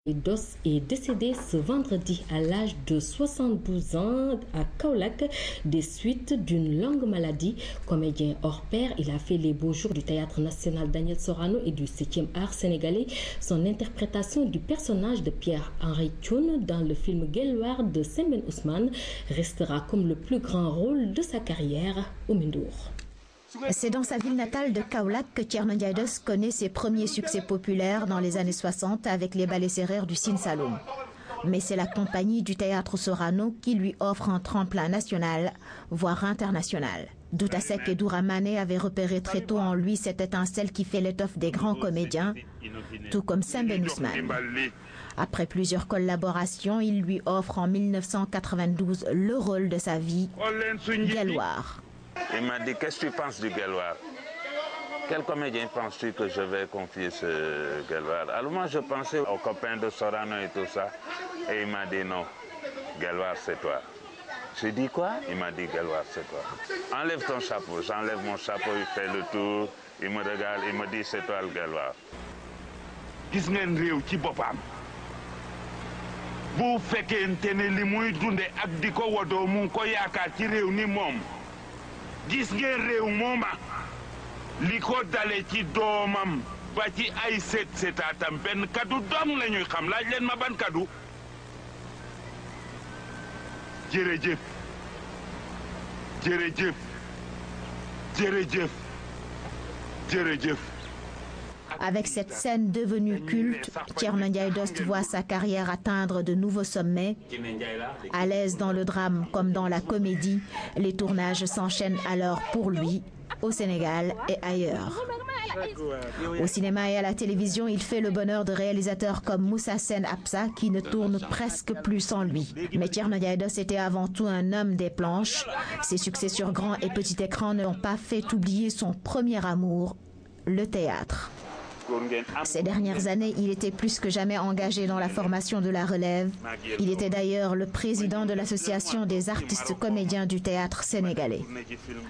Dos est décédé ce vendredi à l'âge de 72 ans à Kaolack des suites d'une longue maladie. Comédien hors pair, il a fait les beaux jours du Théâtre national Daniel Sorano et du 7e art sénégalais. Son interprétation du personnage de Pierre-Henry Thioune dans le film Guelwaar de Sembène Ousmane restera comme le plus grand rôle de sa carrière au Mindour. C'est dans sa ville natale de Kaolack que Thierno Ndiaye Dos connaît ses premiers succès populaires dans les années 60 avec les ballets sérères du Sine Saloum. Mais c'est la compagnie du Théâtre Sorano qui lui offre un tremplin national, voire international. Douta Seck et Doura Mané avaient repéré très tôt en lui cette étincelle qui fait l'étoffe des grands comédiens, tout comme Sembène Ousmane. Après plusieurs collaborations, il lui offre en 1992 le rôle de sa vie, Guelwaar. Il m'a dit, qu'est-ce que tu penses du Guelwaar? Quel comédien penses-tu que je vais confier ce Guelwaar? Alors moi je pensais aux copains de Sorano et tout ça. Et il m'a dit non, Guelwaar c'est toi. J'ai dit quoi? Il m'a dit Guelwaar c'est toi. Enlève ton chapeau. J'enlève mon chapeau, il fait le tour, il me regarde, il me dit c'est toi le Guelwaar. Gis ngeen réew ci boppam bu fekkente ne li muy dunde ak di ko wodoo mu ngi ko yaakaar ci réew ni moom gis ngeen réew mooma li ko dale ci doomam ba ci ay setaatam benn kaddu dong la ñuy xam laaj leen ma ban kaddu jërëjëf jërëjëf jërëjëf jërëjëf. Avec cette scène devenue culte, Thierno Ndiaye Dos voit sa carrière atteindre de nouveaux sommets. À l'aise dans le drame comme dans la comédie, les tournages s'enchaînent alors pour lui, au Sénégal et ailleurs. Au cinéma et à la télévision, il fait le bonheur de réalisateurs comme Moussa Sen Absa qui ne tournent presque plus sans lui. Mais Thierno Ndiaye Dos était avant tout un homme des planches. Ses succès sur grand et petit écran ne l'ont pas fait oublier son premier amour, le théâtre. Ces dernières années, il était plus que jamais engagé dans la formation de la relève. Il était d'ailleurs le président de l'association des artistes comédiens du théâtre sénégalais.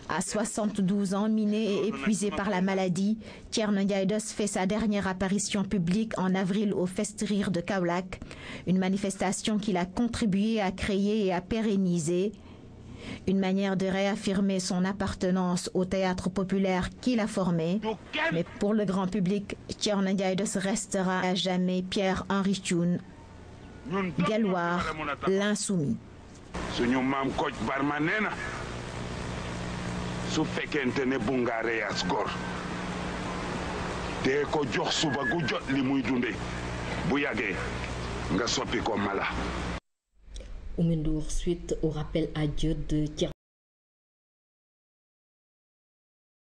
À 72 ans, miné et épuisé par la maladie, Thierno Ndiaye Dos fait sa dernière apparition publique en avril au Fest-Rire de Kaolack, une manifestation qu'il a contribué à créer et à pérenniser. Une manière de réaffirmer son appartenance au théâtre populaire qu'il a formé. Mais pour le grand public, Thierno Ndiaye Dos restera à jamais Pierre-Henry Thioune, Guelwaar, l'insoumis. Suñu maam Kocc Barma nee na su fekkente ne bu nga reyaas góor dee ko jox suba gu jot li muy dunde bu yàggee nga soppi ko mala. Au Mindour, suite au rappel à Dieu de Thierno